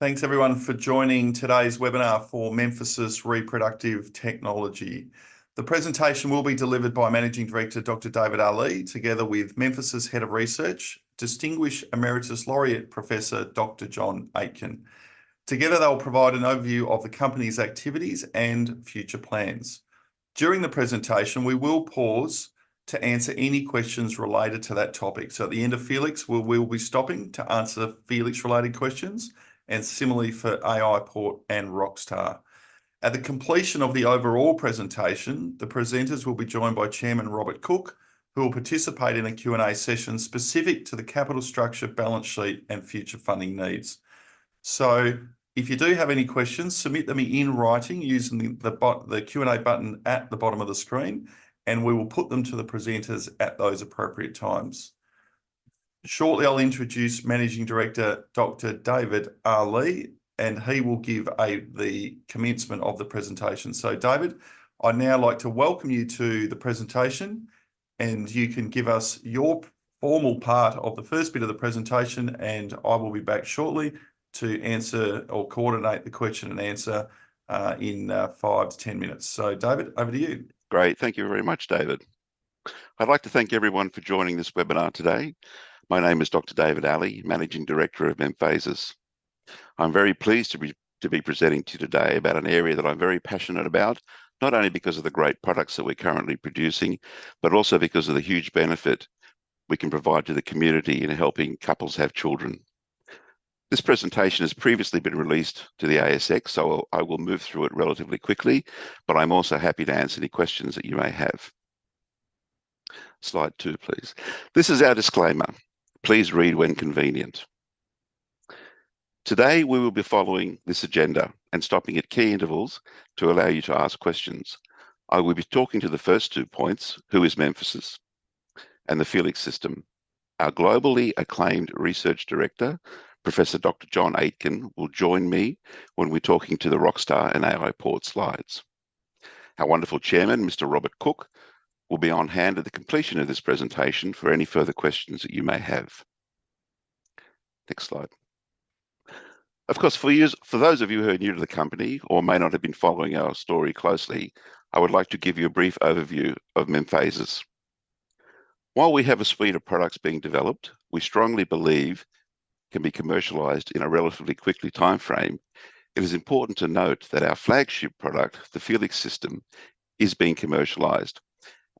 Thanks everyone for joining today's webinar for Memphasys Reproductive Technology. The presentation will be delivered by Managing Director Dr. David Ali, together with Memphasys Head of Research, Distinguished Emeritus Laureate Professor Dr. John Aitken. Together they'll provide an overview of the company's activities and future plans. During the presentation, we will pause to answer any questions related to that topic. So at the end of Felix, we'll be stopping to answer Felix-related questions, and similarly for AI Port and Rockstar. At the completion of the overall presentation, the presenters will be joined by Chairman Robert Cooke, who will participate in a Q&A session specific to the capital structure, balance sheet, and future funding needs. So if you do have any questions, submit them in writing using the Q&A button at the bottom of the screen, and we will put them to the presenters at those appropriate times. Shortly, I'll introduce Managing Director Dr. David Ali, and he will give the commencement of the presentation. So David, I'd now like to welcome you to the presentation, and you can give us your formal part of the first bit of the presentation, and I will be back shortly to answer or coordinate the question and answer in 5 to 10 minutes. So David, over to you. Great, thank you very much, David. I'd like to thank everyone for joining this webinar today. My name is Dr. David Ali, Managing Director of Memphasys. I'm very pleased to be presenting to you today about an area that I'm very passionate about, not only because of the great products that we're currently producing, but also because of the huge benefit we can provide to the community in helping couples have children. This presentation has previously been released to the ASX, so I will move through it relatively quickly, but I'm also happy to answer any questions that you may have. Slide 2, please. This is our disclaimer. Please read when convenient. Today, we will be following this agenda and stopping at key intervals to allow you to ask questions. I will be talking to the first 2 points, who is Memphasys, and the Felix system. Our globally acclaimed research director, Professor Dr. John Aitken, will join me when we're talking to the Rockstar and AI Port slides. Our wonderful chairman, Mr. Robert Cooke, will be on hand at the completion of this presentation for any further questions that you may have. Next slide. Of course, for those of you who are new to the company or may not have been following our story closely, I would like to give you a brief overview of Memphasys. While we have a suite of products being developed, we strongly believe can be commercialized in a relatively quickly time frame. It is important to note that our flagship product, the Felix system, is being commercialized,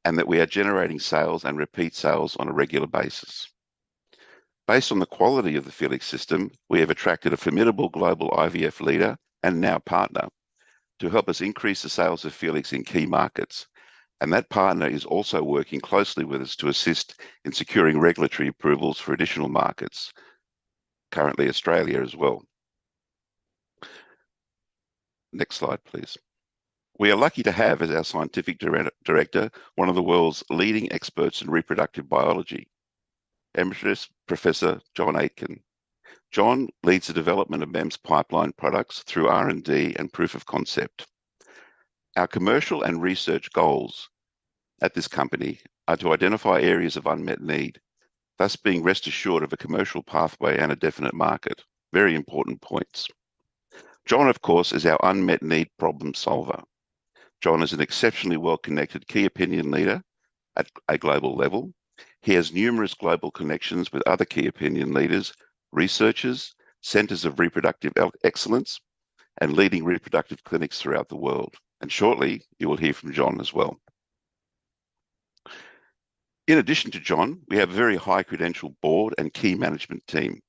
and that we are generating sales and repeat sales on a regular basis. Based on the quality of the Felix system, we have attracted a formidable global IVF leader and now partner to help us increase the sales of Felix in key markets. And that partner is also working closely with us to assist in securing regulatory approvals for additional markets, currently Australia as well. Next slide, please. We are lucky to have as our scientific director one of the world's leading experts in reproductive biology, Emeritus Professor John Aitken. John leads the development of MEM's pipeline products through R&D and proof of concept. Our commercial and research goals at this company are to identify areas of unmet need, thus being rest assured of a commercial pathway and a definite market. Very important points. John, of course, is our unmet need problem solver. John is an exceptionally well-connected key opinion leader at a global level. He has numerous global connections with other key opinion leaders, researchers, centers of reproductive excellence, and leading reproductive clinics throughout the world. And shortly, you will hear from John as well. In addition to John, we have a very high-credentialed board and key management team,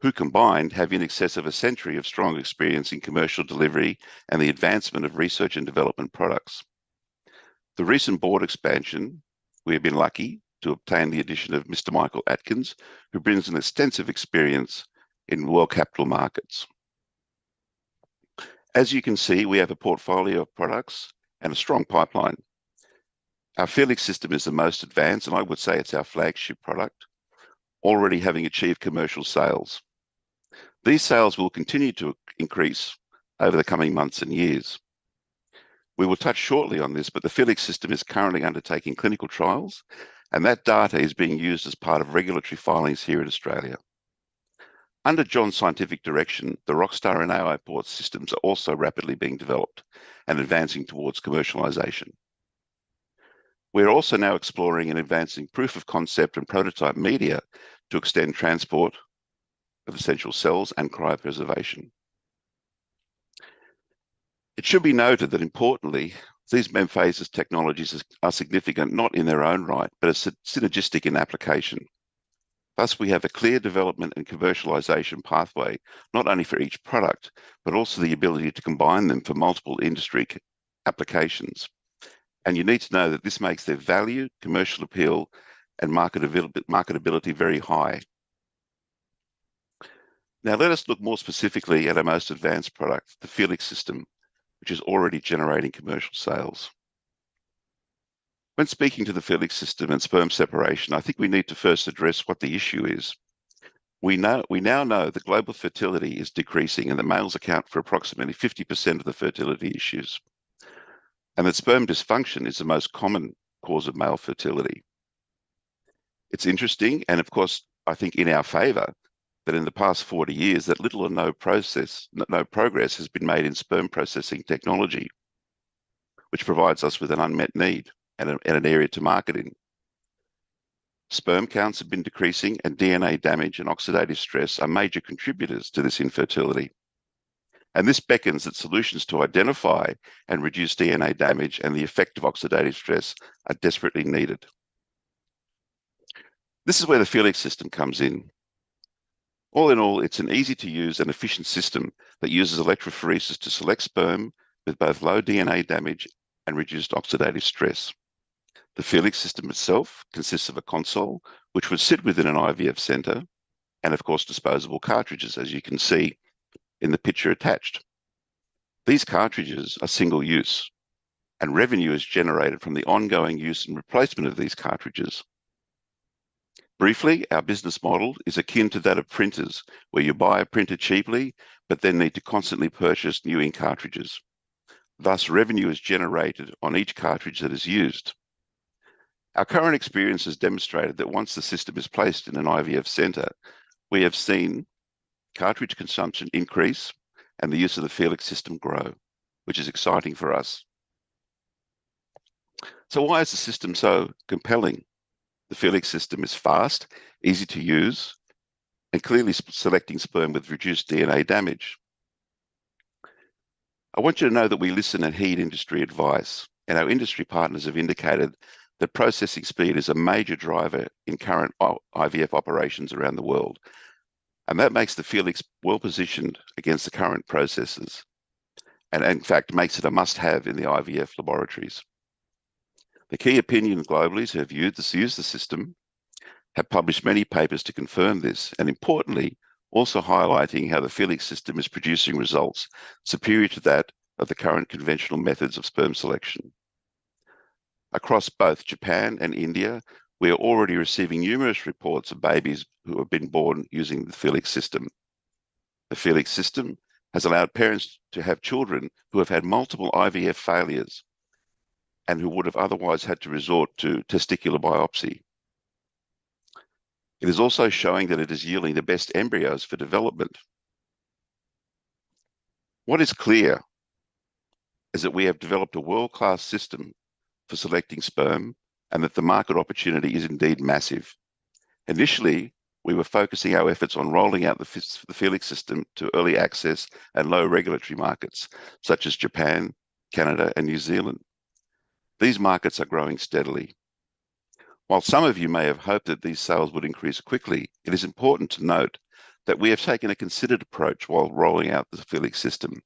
who combined have in excess of a century of strong experience in commercial delivery and the advancement of research and development products. The recent board expansion, we have been lucky to obtain the addition of Mr. Michael Atkins, who brings an extensive experience in world capital markets. As you can see, we have a portfolio of products and a strong pipeline. Our Felix system is the most advanced, and I would say it's our flagship product, already having achieved commercial sales. These sales will continue to increase over the coming months and years. We will touch shortly on this, but the Felix system is currently undertaking clinical trials, and that data is being used as part of regulatory filings here in Australia. Under John's scientific direction, the Rockstar and AI port systems are also rapidly being developed and advancing towards commercialization. We're also now exploring and advancing proof of concept and prototype media to extend transport of essential cells and cryopreservation. It should be noted that importantly, these Memphasys technologies are significant not in their own right, but are synergistic in application. Thus, we have a clear development and commercialization pathway, not only for each product, but also the ability to combine them for multiple industry applications. And you need to know that this makes their value, commercial appeal, and marketability very high. Now, let us look more specifically at our most advanced product, the Felix system, which is already generating commercial sales. When speaking to the Felix system and sperm separation, I think we need to first address what the issue is. We now know that global fertility is decreasing and that males account for approximately 50% of the fertility issues, and that sperm dysfunction is the most common cause of male fertility. It's interesting, and of course, I think in our favour, that in the past 40 years, that little or no progress has been made in sperm processing technology, which provides us with an unmet need and an area to market in. Sperm counts have been decreasing, and DNA damage and oxidative stress are major contributors to this infertility. And this beckons that solutions to identify and reduce DNA damage and the effect of oxidative stress are desperately needed. This is where the Felix system comes in. All in all, it's an easy-to-use and efficient system that uses electrophoresis to select sperm with both low DNA damage and reduced oxidative stress. The Felix system itself consists of a console, which would sit within an IVF centre, and of course disposable cartridges, as you can see in the picture attached. These cartridges are single-use, and revenue is generated from the ongoing use and replacement of these cartridges. Briefly, our business model is akin to that of printers, where you buy a printer cheaply, but then need to constantly purchase new ink cartridges. Thus, revenue is generated on each cartridge that is used. Our current experience has demonstrated that once the system is placed in an IVF centre, we have seen cartridge consumption increase and the use of the Felix system grow, which is exciting for us. So why is the system so compelling? The Felix system is fast, easy to use, and clearly selecting sperm with reduced DNA damage. I want you to know that we listen and heed industry advice, and our industry partners have indicated that processing speed is a major driver in current IVF operations around the world, and that makes the Felix well positioned against the current processes, and in fact makes it a must-have in the IVF laboratories. The key opinion globalies who have used the system have published many papers to confirm this, and importantly, also highlighting how the Felix system is producing results superior to that of the current conventional methods of sperm selection. Across both Japan and India, we are already receiving numerous reports of babies who have been born using the Felix system. The Felix system has allowed parents to have children who have had multiple IVF failures and who would have otherwise had to resort to testicular biopsy. It is also showing that it is yielding the best embryos for development. What is clear is that we have developed a world-class system for selecting sperm and that the market opportunity is indeed massive. Initially, we were focusing our efforts on rolling out the Felix system to early access and low regulatory markets, such as Japan, Canada, and New Zealand. These markets are growing steadily. While some of you may have hoped that these sales would increase quickly, it is important to note that we have taken a considered approach while rolling out the Felix system.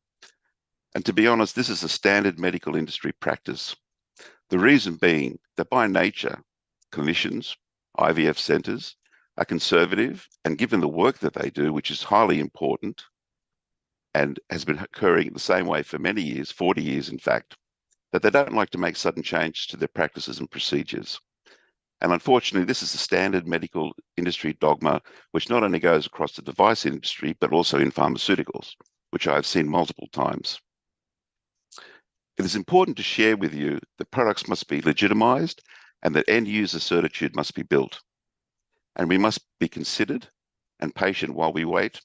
And to be honest, this is a standard medical industry practice. The reason being that by nature, clinicians, IVF centres are conservative, and given the work that they do, which is highly important and has been occurring the same way for many years, 40 years in fact, that they don't like to make sudden changes to their practices and procedures. And unfortunately, this is a standard medical industry dogma, which not only goes across the device industry, but also in pharmaceuticals, which I have seen multiple times. It is important to share with you that products must be legitimized and that end-user certitude must be built. And we must be considered and patient while we wait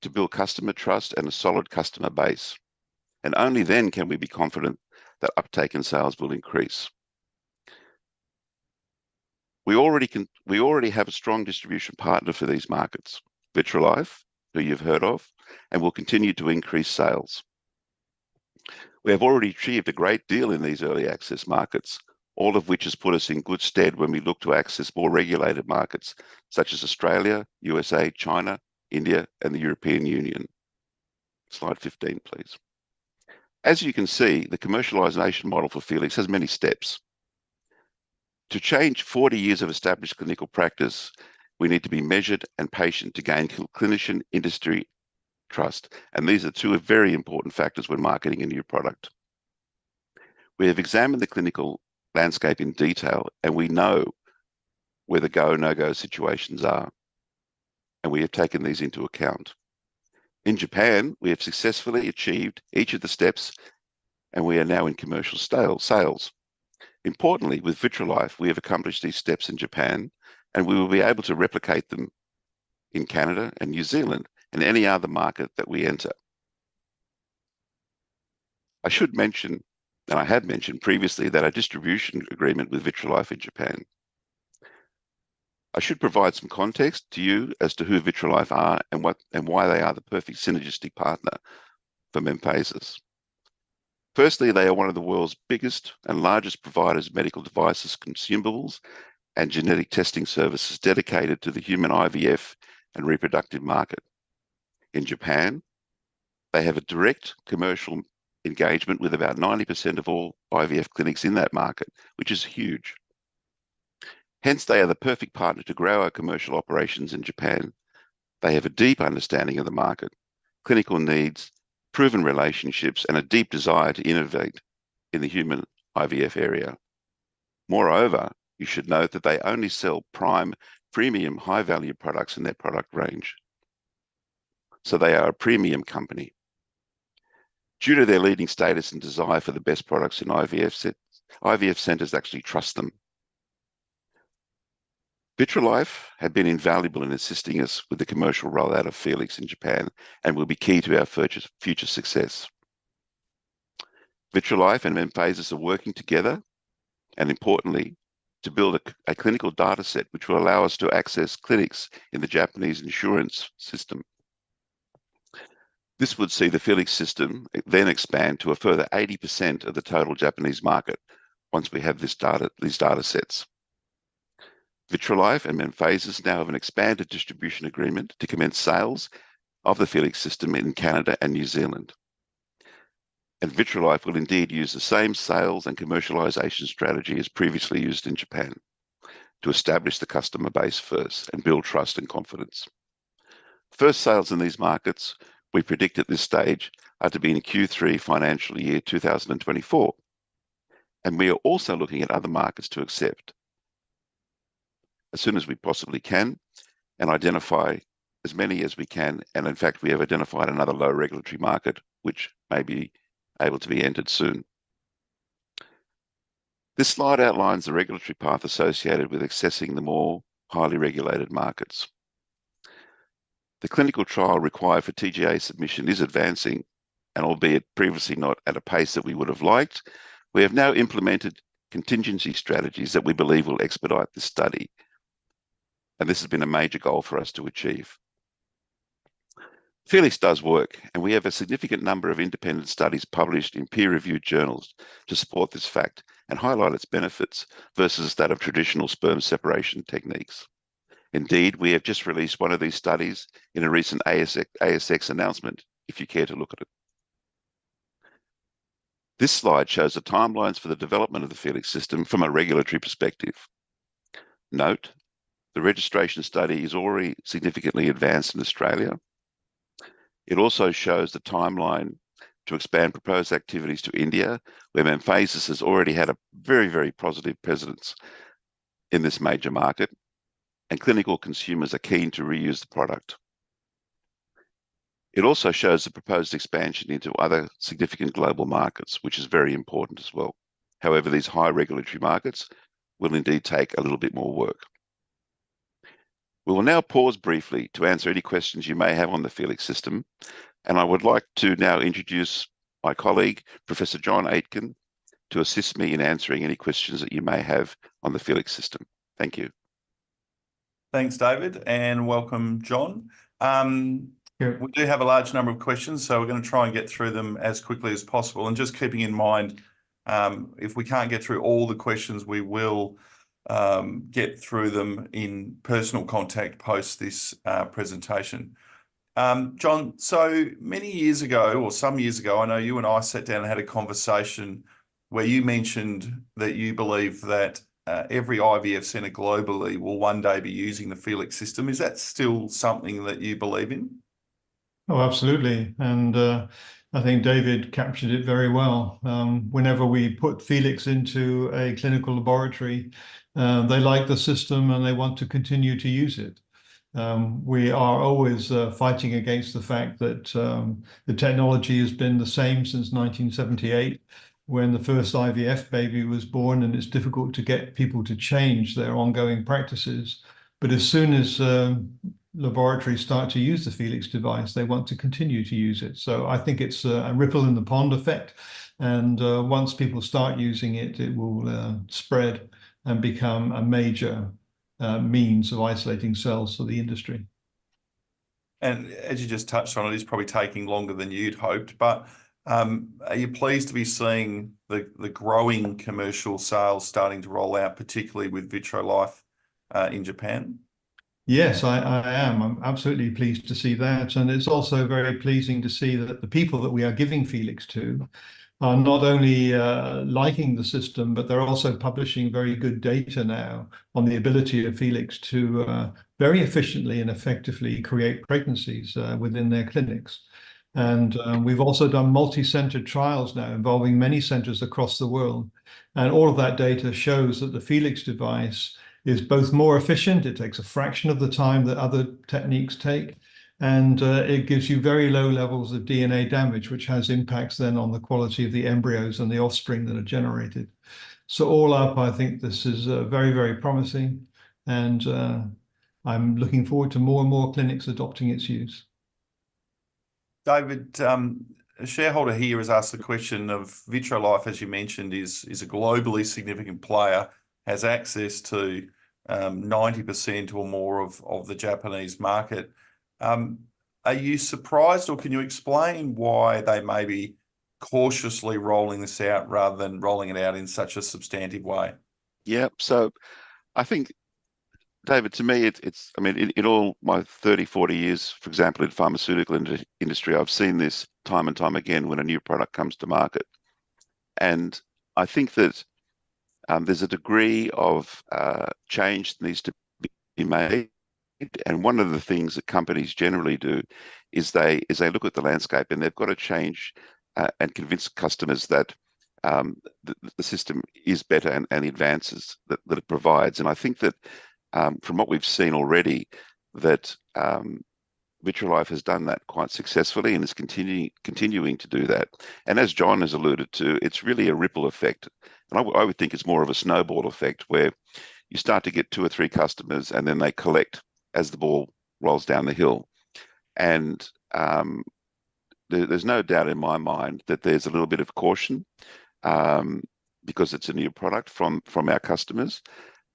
to build customer trust and a solid customer base. And only then can we be confident that uptake and sales will increase. We already have a strong distribution partner for these markets, Vitrolife, who you've heard of, and will continue to increase sales. We have already achieved a great deal in these early access markets, all of which has put us in good stead when we look to access more regulated markets, such as Australia, USA, China, India, and the European Union. Slide 15, please. As you can see, the commercialization model for Felix has many steps. To change 40 years of established clinical practice, we need to be measured and patient to gain clinician industry trust. And these are two very important factors when marketing a new product. We have examined the clinical landscape in detail, and we know where the go, no-go situations are. And we have taken these into account. In Japan, we have successfully achieved each of the steps, and we are now in commercial sales. Importantly, with Vitrolife, we have accomplished these steps in Japan, and we will be able to replicate them in Canada and New Zealand and any other market that we enter. I should mention, and I had mentioned previously, that our distribution agreement with Vitrolife in Japan. I should provide some context to you as to who Vitrolife are and why they are the perfect synergistic partner for Memphasys. Firstly, they are one of the world's biggest and largest providers of medical devices, consumables, and genetic testing services dedicated to the human IVF and reproductive market. In Japan, they have a direct commercial engagement with about 90% of all IVF clinics in that market, which is huge. Hence, they are the perfect partner to grow our commercial operations in Japan. They have a deep understanding of the market, clinical needs, proven relationships, and a deep desire to innovate in the human IVF area. Moreover, you should note that they only sell premium, high-value products in their product range. So they are a premium company. Due to their leading status and desire for the best products in IVF centers actually trust them. Vitrolife have been invaluable in assisting us with the commercial rollout of Felix in Japan and will be key to our future success. Vitrolife and Memphasys are working together, and importantly, to build a clinical data set which will allow us to access clinics in the Japanese insurance system. This would see the Felix system then expand to a further 80% of the total Japanese market once we have these data sets. Vitrolife and Memphasys now have an expanded distribution agreement to commence sales of the Felix system in Canada and New Zealand. And Vitrolife will indeed use the same sales and commercialization strategy as previously used in Japan to establish the customer base first and build trust and confidence. First sales in these markets, we predict at this stage, are to be in Q3 financial year 2024. And we are also looking at other markets to accept as soon as we possibly can and identify as many as we can. And in fact, we have identified another low regulatory market, which may be able to be entered soon. This slide outlines the regulatory path associated with accessing the more highly regulated markets. The clinical trial required for TGA submission is advancing, and albeit previously not at a pace that we would have liked, we have now implemented contingency strategies that we believe will expedite this study. And this has been a major goal for us to achieve. Felix does work, and we have a significant number of independent studies published in peer-reviewed journals to support this fact and highlight its benefits versus that of traditional sperm separation techniques. Indeed, we have just released one of these studies in a recent ASX announcement, if you care to look at it. This slide shows the timelines for the development of the Felix system from a regulatory perspective. Note, the registration study is already significantly advanced in Australia. It also shows the timeline to expand proposed activities to India, where Memphasys has already had a very, very positive presence in this major market, and clinical consumers are keen to reuse the product. It also shows the proposed expansion into other significant global markets, which is very important as well. However, these high regulatory markets will indeed take a little bit more work. We will now pause briefly to answer any questions you may have on the Felix system, and I would like to now introduce my colleague, Professor John Aitken, to assist me in answering any questions that you may have on the Felix system. Thank you. Thanks, David, and welcome, John. We do have a large number of questions, so we're going to try and get through them as quickly as possible. And just keeping in mind, if we can't get through all the questions, we will get through them in personal contact post this presentation. John, so many years ago, or some years ago, I know you and I sat down and had a conversation where you mentioned that you believe that every IVF centre globally will one day be using the Felix system. Is that still something that you believe in? Oh, absolutely. And I think David captured it very well. Whenever we put Felix into a clinical laboratory, they like the system and they want to continue to use it. We are always fighting against the fact that the technology has been the same since 1978, when the first IVF baby was born, and it's difficult to get people to change their ongoing practices. But as soon as laboratories start to use the Felix device, they want to continue to use it. So I think it's a ripple in the pond effect. And once people start using it, it will spread and become a major means of isolating cells for the industry. And as you just touched on, it is probably taking longer than you'd hoped, but are you pleased to be seeing the growing commercial sales starting to roll out, particularly with VitroLife in Japan? Yes, I am. I'm absolutely pleased to see that. And it's also very pleasing to see that the people that we are giving Felix to are not only liking the system, but they're also publishing very good data now on the ability of Felix to very efficiently and effectively create pregnancies within their clinics. And we've also done multi-centered trials now involving many centers across the world. And all of that data shows that the Felix device is both more efficient, it takes a fraction of the time that other techniques take, and it gives you very low levels of DNA damage, which has impacts then on the quality of the embryos and the offspring that are generated. So all up, I think this is very, very promising, and I'm looking forward to more and more clinics adopting its use. David, a shareholder here has asked the question of VitroLife, as you mentioned, is a globally significant player, has access to 90% or more of the Japanese market. Are you surprised, or can you explain why they may be cautiously rolling this out rather than rolling it out in such a substantive way? Yeah, so I think, David, to me, I mean, in all my 30, 40 years, for example, in pharmaceutical industry, I've seen this time and time again when a new product comes to market. And I think that there's a degree of change that needs to be made. And one of the things that companies generally do is they look at the landscape and they've got to change and convince customers that the system is better and the advances that it provides. And I think that from what we've seen already, that VitroLife has done that quite successfully and is continuing to do that. And as John has alluded to, it's really a ripple effect. And I would think it's more of a snowball effect where you start to get 2 or 3 customers and then they collect as the ball rolls down the hill. And there's no doubt in my mind that there's a little bit of caution because it's a new product from our customers.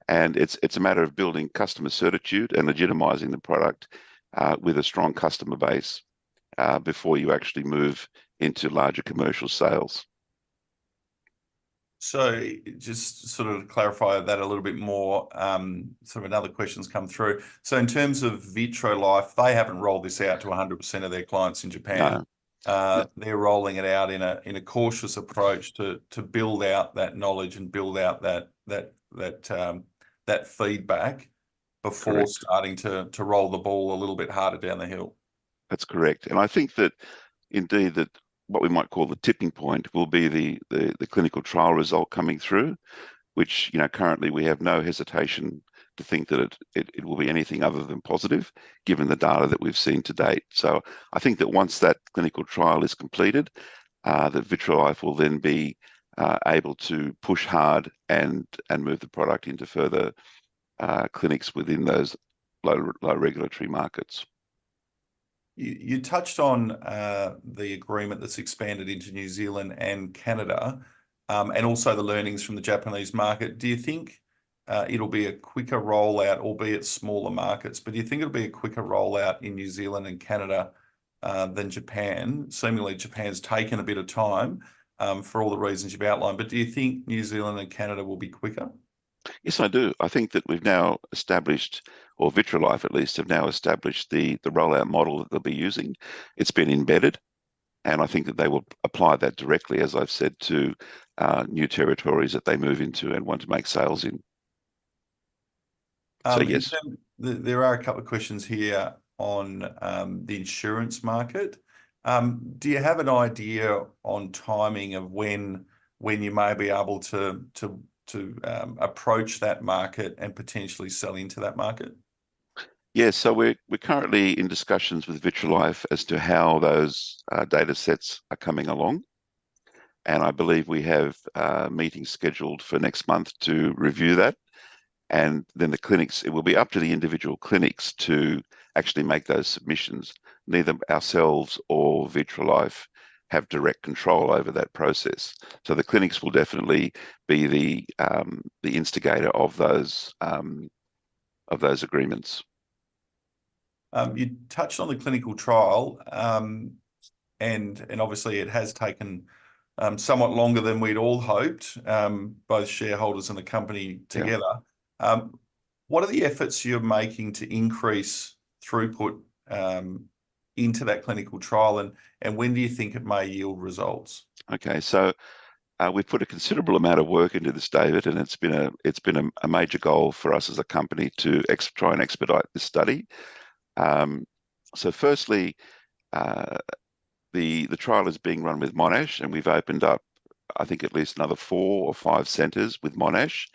And it's a matter of building customer certitude and legitimizing the product with a strong customer base before you actually move into larger commercial sales. So just sort of clarify that a little bit more, sort of another question's come through. So in terms of VitroLife, they haven't rolled this out to 100% of their clients in Japan. No. They're rolling it out in a cautious approach to build out that knowledge and build out that feedback before Correct. starting to roll the ball a little bit harder down the hill. That's correct. And I think that indeed that what we might call the tipping point will be the clinical trial result coming through, which, you know, currently we have no hesitation to think that it will be anything other than positive, given the data that we've seen to date. So I think that once that clinical trial is completed, that VitroLife will then be able to push hard and move the product into further clinics within those low regulatory markets. You touched on the agreement that's expanded into New Zealand and Canada, and also the learnings from the Japanese market. Do you think it'll be a quicker rollout, albeit smaller markets, but do you think it'll be a quicker rollout in New Zealand and Canada than Japan? Seemingly, Japan's taken a bit of time for all the reasons you've outlined, but do you think New Zealand and Canada will be quicker? Yes, I do. I think that we've now established, or Vitrolife at least, have now established the rollout model that they'll be using. It's been embedded, and I think that they will apply that directly, as I've said, to new territories that they move into and want to make sales in. So yes. There are a couple of questions here on the insurance market. Do you have an idea on timing of when you may be able to approach that market and potentially sell into that market? Yes, so we're currently in discussions with Vitrolife as to how those data sets are coming along. And I believe we have meetings scheduled for next month to review that. And then the clinics, it will be up to the individual clinics to actually make those submissions. Neither ourselves or Vitrolife have direct control over that process. So the clinics will definitely be the instigator of those agreements. You touched on the clinical trial, and obviously it has taken somewhat longer than we'd all hoped, both shareholders and the company together. Yeah. What are the efforts you're making to increase throughput into that clinical trial, and when do you think it may yield results? Okay, so we've put a considerable amount of work into this, David, and it's been a major goal for us as a company to try and expedite this study. So firstly, the trial is being run with Monash, and we've opened up, I think, at least another 4 or 5 centres with Monash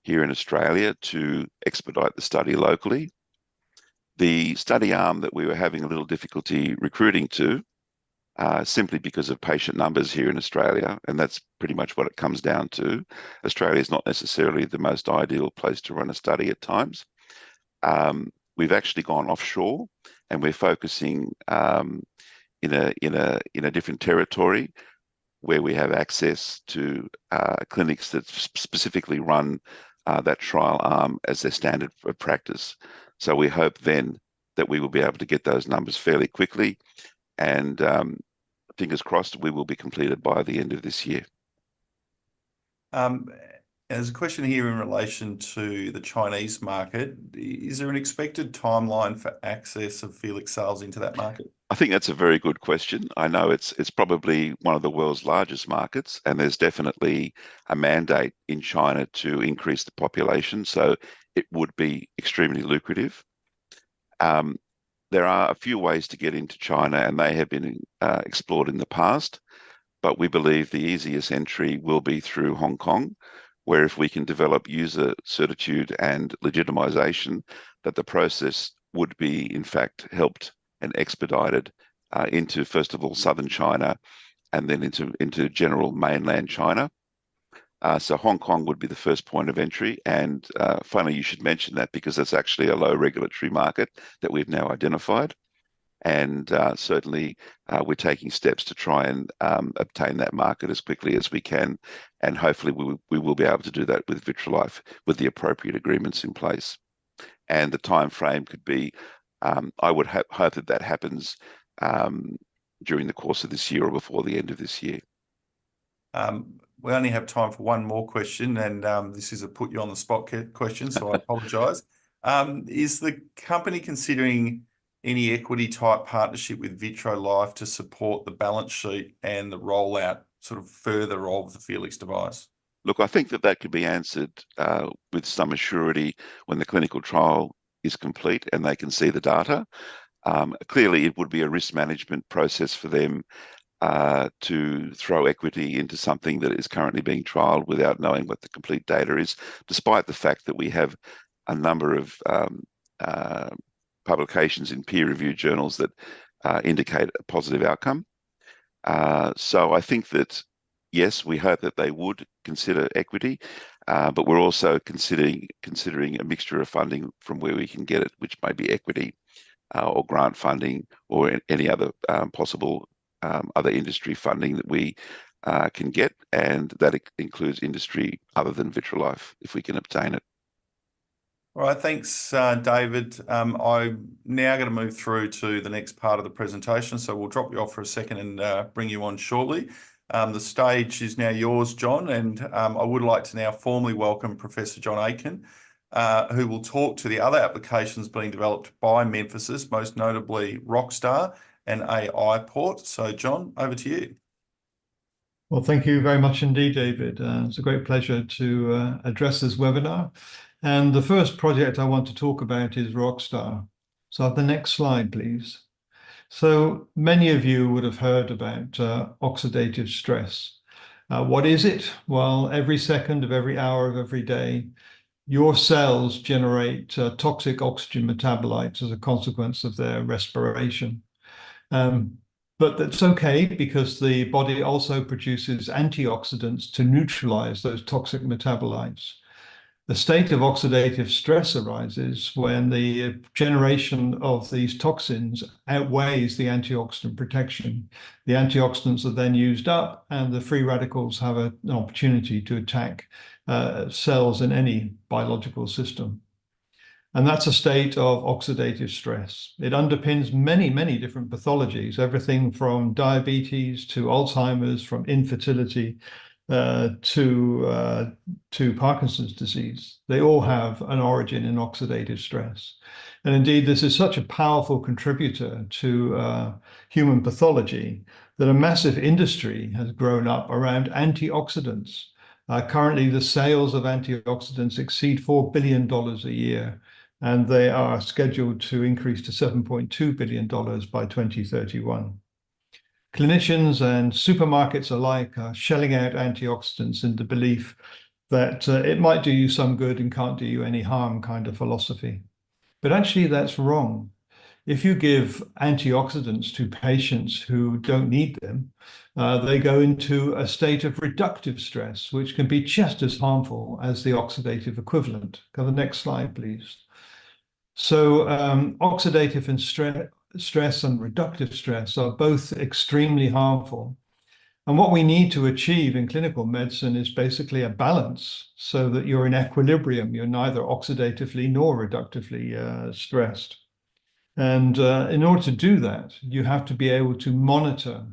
here in Australia to expedite the study locally. The study arm that we were having a little difficulty recruiting to, simply because of patient numbers here in Australia, and that's pretty much what it comes down to. Australia is not necessarily the most ideal place to run a study at times. We've actually gone offshore, and we're focusing in a different territory where we have access to clinics that specifically run that trial arm as their standard of practice. So we hope then that we will be able to get those numbers fairly quickly, and fingers crossed we will be completed by the end of this year. There's a question here in relation to the Chinese market. Is there an expected timeline for access of Felix sales into that market? I think that's a very good question. I know it's probably one of the world's largest markets, and there's definitely a mandate in China to increase the population, so it would be extremely lucrative. There are a few ways to get into China, and they have been explored in the past, but we believe the easiest entry will be through Hong Kong, where if we can develop user certitude and legitimization, that the process would be in fact helped and expedited into, first of all, southern China, and then into general mainland China. So Hong Kong would be the first point of entry. And finally, you should mention that because it's actually a low regulatory market that we've now identified. And certainly we're taking steps to try and obtain that market as quickly as we can. And hopefully we will be able to do that with Vitrolife with the appropriate agreements in place. And the time frame could be, I would hope that happens during the course of this year or before the end of this year. We only have time for one more question, and this is a put you on the spot question, so I apologise. Is the company considering any equity type partnership with Vitrolife to support the balance sheet and the rollout sort of further of the Felix device? Look, I think that could be answered with some assurity when the clinical trial is complete and they can see the data. Clearly, it would be a risk management process for them to throw equity into something that is currently being trialled without knowing what the complete data is, despite the fact that we have a number of publications in peer-reviewed journals that indicate a positive outcome. So I think that, yes, we hope that they would consider equity. but we're also considering a mixture of funding from where we can get it, which may be equity or grant funding or any other possible other industry funding that we can get, and that includes industry other than Vitrolife if we can obtain it. All right, thanks, David. I'm now going to move through to the next part of the presentation, so we'll drop you off for a second and bring you on shortly. The stage is now yours, John, and I would like to now formally welcome Professor John Aitken, who will talk to the other applications being developed by Memphasys, most notably Rockstar and AI Port. So, John, over to you. Well, thank you very much indeed, David. It's a great pleasure to address this webinar. And the first project I want to talk about is Rockstar. So the next slide, please. So many of you would have heard about oxidative stress. What is it? Well, every second of every hour of every day, your cells generate toxic oxygen metabolites as a consequence of their respiration. But that's okay, because the body also produces antioxidants to neutralize those toxic metabolites. The state of oxidative stress arises when the generation of these toxins outweighs the antioxidant protection. The antioxidants are then used up, and the free radicals have an opportunity to attack cells in any biological system. And that's a state of oxidative stress. It underpins many, many different pathologies, everything from diabetes to Alzheimer's, from infertility to Parkinson's disease. They all have an origin in oxidative stress. And indeed, this is such a powerful contributor to human pathology that a massive industry has grown up around antioxidants. Currently, the sales of antioxidants exceed $4 billion a year, and they are scheduled to increase to $7.2 billion by 2031. Clinicians and supermarkets alike are shelling out antioxidants in the belief that it might do you some good and can't do you any harm kind of philosophy. But actually, that's wrong. If you give antioxidants to patients who don't need them, they go into a state of reductive stress, which can be just as harmful as the oxidative equivalent. Go to the next slide, please. So oxidative and stress and reductive stress are both extremely harmful. And what we need to achieve in clinical medicine is basically a balance so that you're in equilibrium. You're neither oxidatively nor reductively stressed. And in order to do that, you have to be able to monitor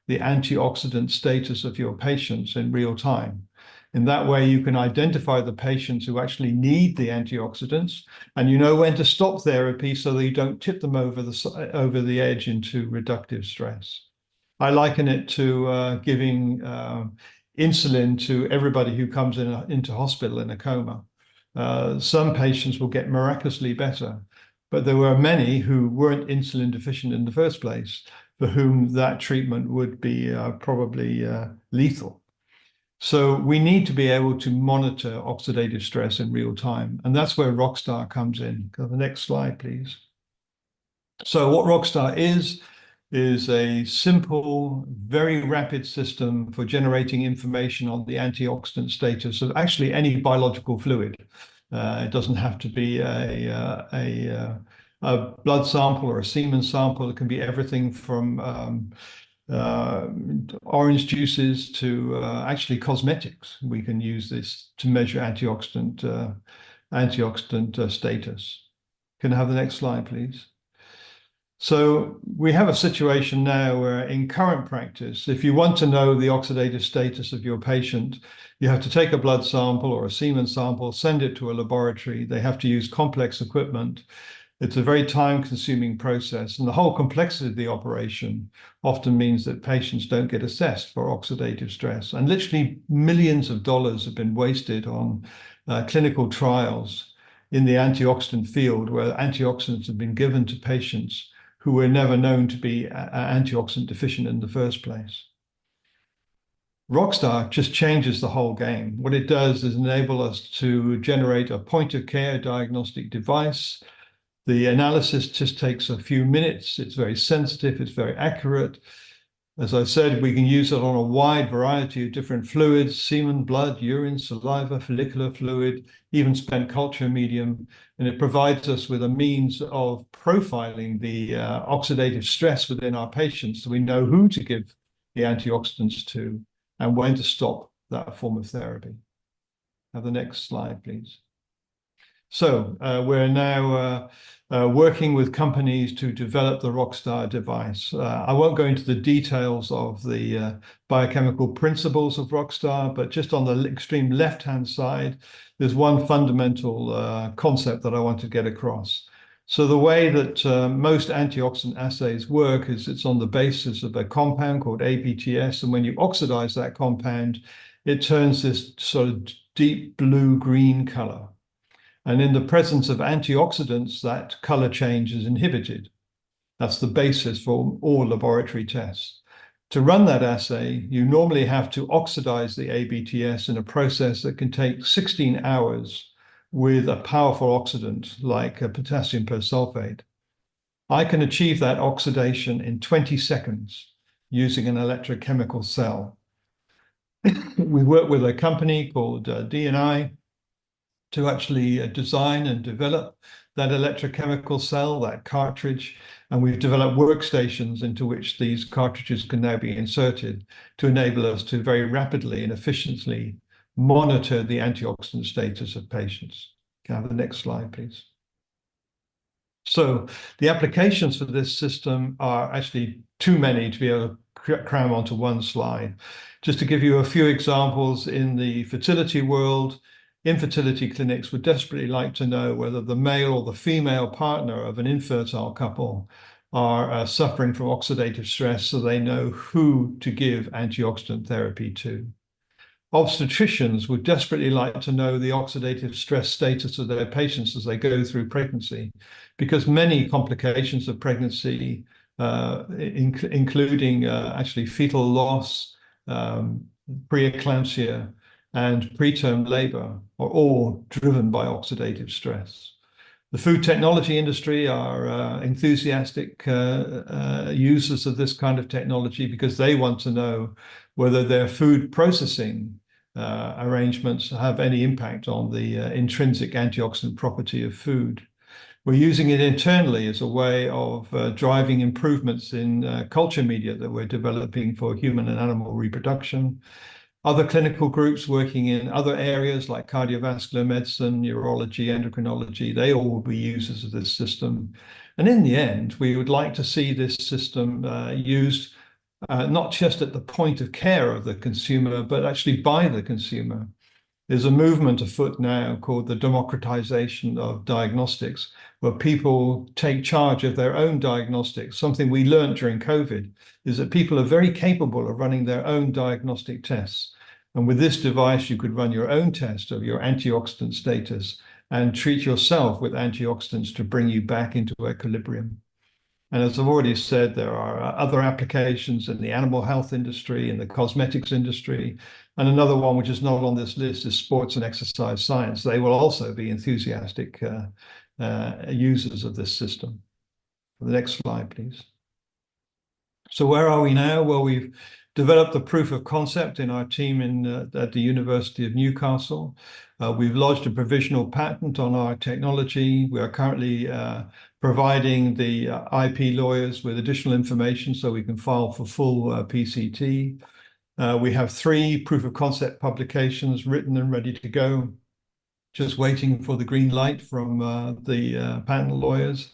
the antioxidant status of your patients in real time. In that way, you can identify the patients who actually need the antioxidants, and you know when to stop therapy so that you don't tip them over the edge into reductive stress. I liken it to giving insulin to everybody who comes into hospital in a coma. Some patients will get miraculously better, but there were many who weren't insulin deficient in the first place, for whom that treatment would be probably lethal. So we need to be able to monitor oxidative stress in real time, and that's where Rockstar comes in. Go to the next slide, please. So what Rockstar is a simple, very rapid system for generating information on the antioxidant status of actually any biological fluid. It doesn't have to be a blood sample or a semen sample. It can be everything from orange juices to actually cosmetics. We can use this to measure antioxidant status. Can I have the next slide, please? So we have a situation now where in current practice, if you want to know the oxidative status of your patient, you have to take a blood sample or a semen sample, send it to a laboratory. They have to use complex equipment. It's a very time-consuming process, and the whole complexity of the operation often means that patients don't get assessed for oxidative stress. And literally millions of dollars have been wasted on clinical trials in the antioxidant field, where antioxidants have been given to patients who were never known to be antioxidant deficient in the first place. Rockstar just changes the whole game. What it does is enable us to generate a point-of-care diagnostic device. The analysis just takes a few minutes. It's very sensitive. It's very accurate. As I said, we can use it on a wide variety of different fluids: semen, blood, urine, saliva, follicular fluid, even spent culture medium. And it provides us with a means of profiling the oxidative stress within our patients, so we know who to give the antioxidants to and when to stop that form of therapy. Have the next slide, please. So we're now working with companies to develop the Rockstar device. I won't go into the details of the biochemical principles of Rockstar, but just on the extreme left-hand side, there's one fundamental concept that I want to get across. So the way that most antioxidant assays work is it's on the basis of a compound called ABTS, and when you oxidize that compound, it turns this sort of deep blue-green color. And in the presence of antioxidants, that color change is inhibited. That's the basis for all laboratory tests. To run that assay, you normally have to oxidize the ABTS in a process that can take 16 hours with a powerful oxidant like potassium persulfate. I can achieve that oxidation in 20 seconds using an electrochemical cell. We work with a company called D&I to actually design and develop that electrochemical cell, that cartridge, and we've developed workstations into which these cartridges can now be inserted to enable us to very rapidly and efficiently monitor the antioxidant status of patients. Can I have the next slide, please? So the applications for this system are actually too many to be able to cram onto one slide. Just to give you a few examples, in the fertility world, infertility clinics would desperately like to know whether the male or the female partner of an infertile couple are suffering from oxidative stress, so they know who to give antioxidant therapy to. Obstetricians would desperately like to know the oxidative stress status of their patients as they go through pregnancy, because many complications of pregnancy, including actually fetal loss, preeclampsia, and preterm labor, are all driven by oxidative stress. The food technology industry are enthusiastic users of this kind of technology because they want to know whether their food processing arrangements have any impact on the intrinsic antioxidant property of food. We're using it internally as a way of driving improvements in culture media that we're developing for human and animal reproduction. Other clinical groups working in other areas like cardiovascular medicine, neurology, endocrinology, they all will be users of this system. And in the end, we would like to see this system used not just at the point of care of the consumer, but actually by the consumer. There's a movement afoot now called the democratization of diagnostics, where people take charge of their own diagnostics. Something we learned during COVID is that people are very capable of running their own diagnostic tests. And with this device, you could run your own test of your antioxidant status and treat yourself with antioxidants to bring you back into equilibrium. And as I've already said, there are other applications in the animal health industry, in the cosmetics industry, and another one which is not on this list is sports and exercise science. They will also be enthusiastic users of this system. The next slide, please. So where are we now? Well, we've developed the proof of concept in our team at the University of Newcastle. We've lodged a provisional patent on our technology. We are currently providing the IP lawyers with additional information so we can file for full PCT. We have 3 proof of concept publications written and ready to go, just waiting for the green light from the patent lawyers.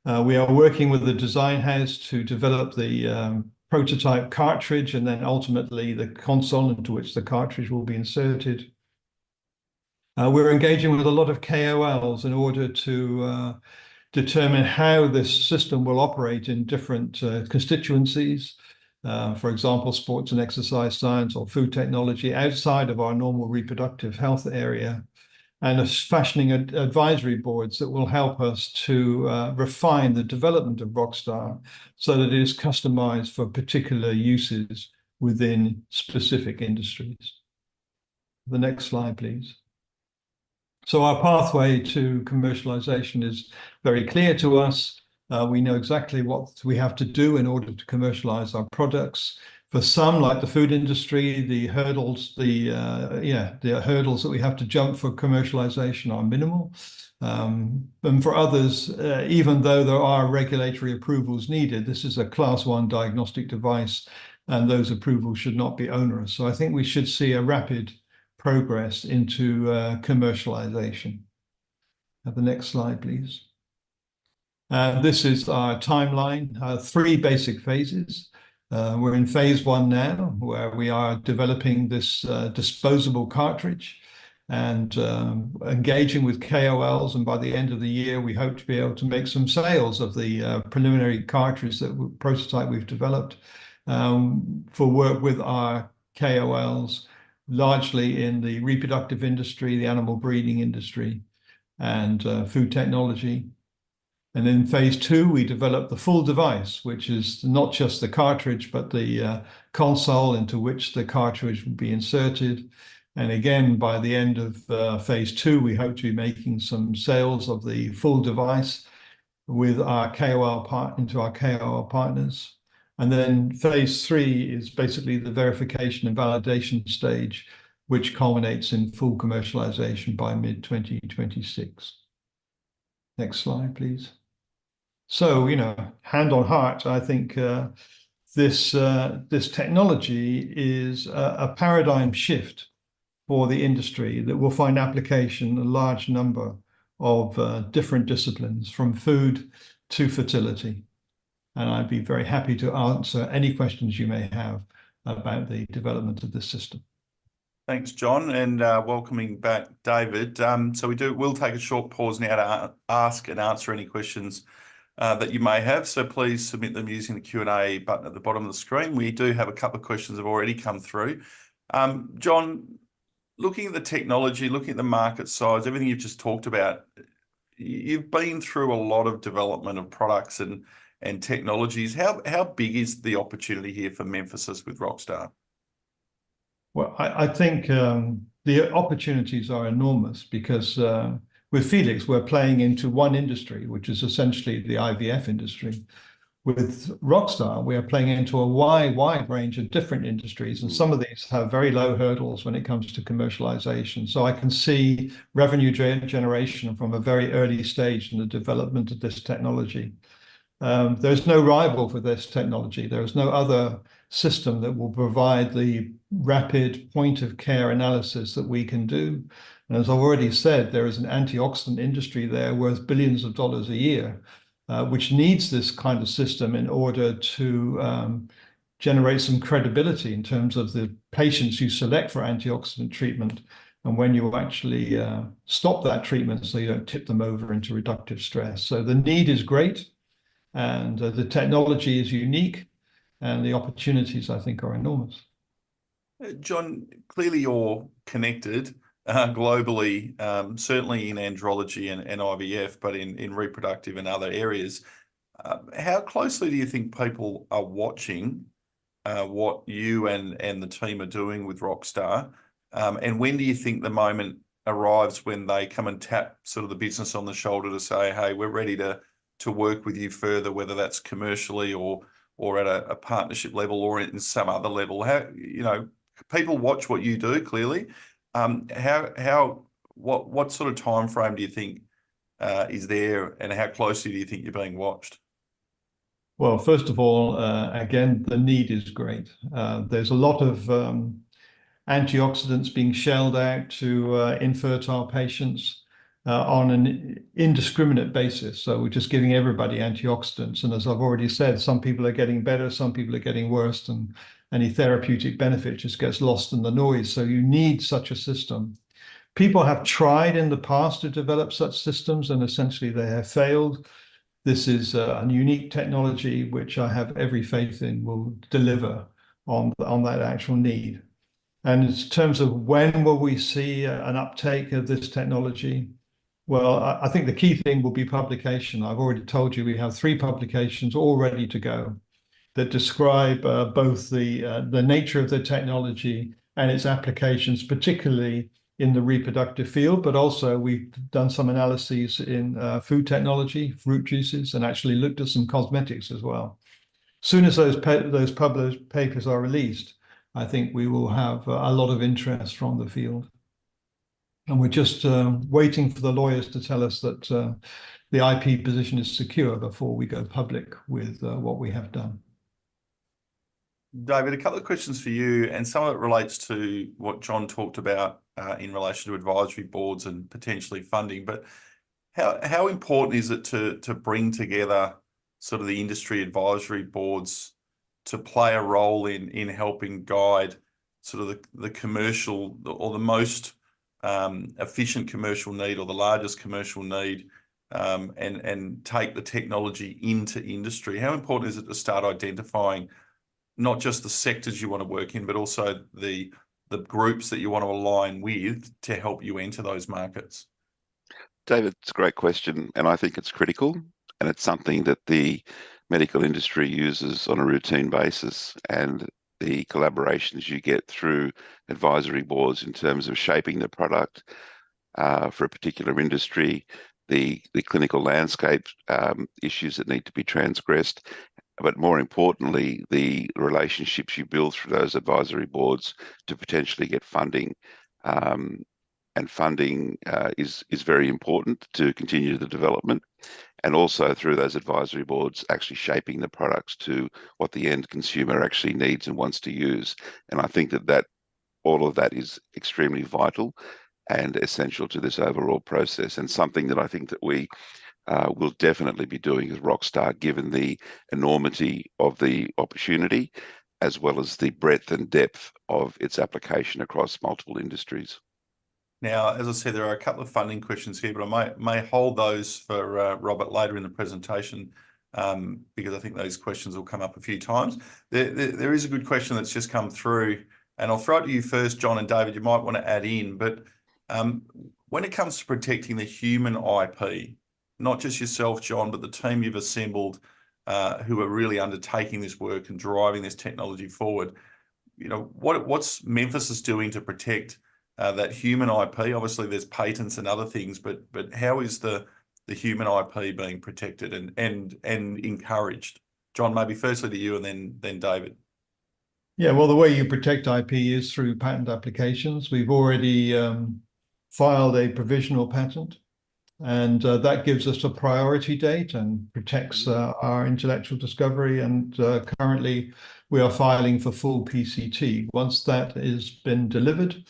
We are working with the design house to develop the prototype cartridge and then ultimately the console into which the cartridge will be inserted. We're engaging with a lot of KOLs in order to determine how this system will operate in different constituencies. For example, sports and exercise science or food technology outside of our normal reproductive health area, and fashioning advisory boards that will help us to refine the development of Rockstar so that it is customized for particular uses within specific industries. The next slide, please. So our pathway to commercialization is very clear to us. We know exactly what we have to do in order to commercialize our products. For some, like the food industry, the hurdles that we have to jump for commercialization are minimal. And for others, even though there are regulatory approvals needed, this is a Class 1 diagnostic device, and those approvals should not be onerous. So I think we should see a rapid progress into commercialization. Have the next slide, please. This is our timeline, 3 basic phases. We're in phase 1 now, where we are developing this disposable cartridge and engaging with KOLs. And by the end of the year, we hope to be able to make some sales of the preliminary cartridge prototype we've developed for work with our KOLs, largely in the reproductive industry, the animal breeding industry, and food technology. And in phase 2, we developed the full device, which is not just the cartridge, but the console into which the cartridge will be inserted. And again, by the end of phase 2, we hope to be making some sales of the full device with our KOL partners. And then phase 3 is basically the verification and validation stage, which culminates in full commercialization by mid-2026. Next slide, please. So, hand on heart, I think this technology is a paradigm shift for the industry that will find application in a large number of different disciplines, from food to fertility. And I'd be very happy to answer any questions you may have about the development of this system. Thanks, John, and welcoming back David. So we'll take a short pause now to ask and answer any questions that you may have. So please submit them using the Q&A button at the bottom of the screen. We do have a couple of questions that have already come through. John, looking at the technology, looking at the market size, everything you've just talked about, you've been through a lot of development of products and technologies. How big is the opportunity here for Memphasys with Rockstar? Well, I think the opportunities are enormous because with Felix, we're playing into one industry, which is essentially the IVF industry. With Rockstar, we are playing into a wide range of different industries, and some of these have very low hurdles when it comes to commercialization. So I can see revenue generation from a very early stage in the development of this technology. There's no rival for this technology. There is no other system that will provide the rapid point-of-care analysis that we can do. And as I've already said, there is an antioxidant industry there worth billions of dollars a year, which needs this kind of system in order to generate some credibility in terms of the patients you select for antioxidant treatment and when you actually stop that treatment so you don't tip them over into reductive stress. So the need is great, and the technology is unique, and the opportunities, I think, are enormous. John, clearly you're connected globally, certainly in andrology and IVF, but in reproductive and other areas. How closely do you think people are watching what you and the team are doing with Rockstar? And when do you think the moment arrives when they come and tap sort of the business on the shoulder to say, hey, we're ready to work with you further, whether that's commercially or at a partnership level or in some other level? How, people watch what you do, clearly. What sort of time frame do you think is there, and how closely do you think you're being watched? Well, first of all, again, the need is great. There's a lot of antioxidants being shelled out to infertile patients on an indiscriminate basis. So we're just giving everybody antioxidants. And as I've already said, some people are getting better, some people are getting worse, and any therapeutic benefit just gets lost in the noise. So you need such a system. People have tried in the past to develop such systems, and essentially they have failed. This is a unique technology which I have every faith in will deliver on that actual need. And in terms of when will we see an uptake of this technology? Well, I think the key thing will be publication. I've already told you we have 3 publications all ready to go that describe both the nature of the technology and its applications, particularly in the reproductive field, but also we've done some analyses in food technology, fruit juices, and actually looked at some cosmetics as well. As soon as those published papers are released, I think we will have a lot of interest from the field. And we're just waiting for the lawyers to tell us that the IP position is secure before we go public with what we have done. David, a couple of questions for you, and some of it relates to what John talked about in relation to advisory boards and potentially funding. But how important is it to bring together sort of the industry advisory boards to play a role in helping guide sort of the commercial or the most efficient commercial need or the largest commercial need, and take the technology into industry? How important is it to start identifying not just the sectors you want to work in, but also the groups that you want to align with to help you enter those markets? David, it's a great question, and I think it's critical, and it's something that the medical industry uses on a routine basis, and the collaborations you get through advisory boards in terms of shaping the product for a particular industry, the clinical landscape issues that need to be transgressed, but more importantly, the relationships you build through those advisory boards to potentially get funding. And funding is very important to continue the development, and also through those advisory boards actually shaping the products to what the end consumer actually needs and wants to use. And I think that all of that is extremely vital and essential to this overall process, and something that I think that we will definitely be doing as Rockstar, given the enormity of the opportunity, as well as the breadth and depth of its application across multiple industries. Now, as I said, there are a couple of funding questions here, but I may hold those for Robert later in the presentation, because I think those questions will come up a few times. There is a good question that's just come through, and I'll throw it to you first, John, and David, you might want to add in, but when it comes to protecting the human IP, not just yourself, John, but the team you've assembled who are really undertaking this work and driving this technology forward, what's Memphasys doing to protect that human IP? Obviously, there's patents and other things, but how is the human IP being protected and encouraged? John, maybe firstly to you, and then David. Yeah, well, the way you protect IP is through patent applications. We've already filed a provisional patent, and that gives us a priority date and protects our intellectual discovery. And currently, we are filing for full PCT. Once that has been delivered,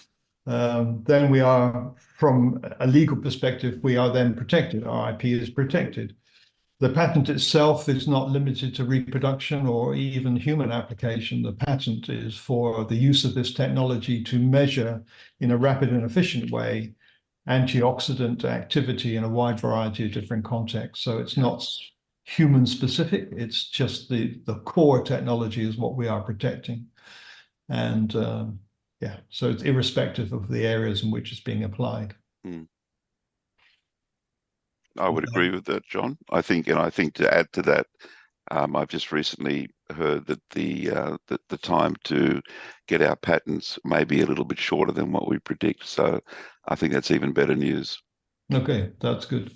then we are, from a legal perspective, we are then protected. Our IP is protected. The patent itself is not limited to reproduction or even human application. The patent is for the use of this technology to measure in a rapid and efficient way antioxidant activity in a wide variety of different contexts. So it's not human specific, it's just the core technology is what we are protecting. And yeah, so it's irrespective of the areas in which it's being applied. I would agree with that, John. I think to add to that, I've just recently heard that the time to get our patents may be a little bit shorter than what we predict. So I think that's even better news. Okay, that's good.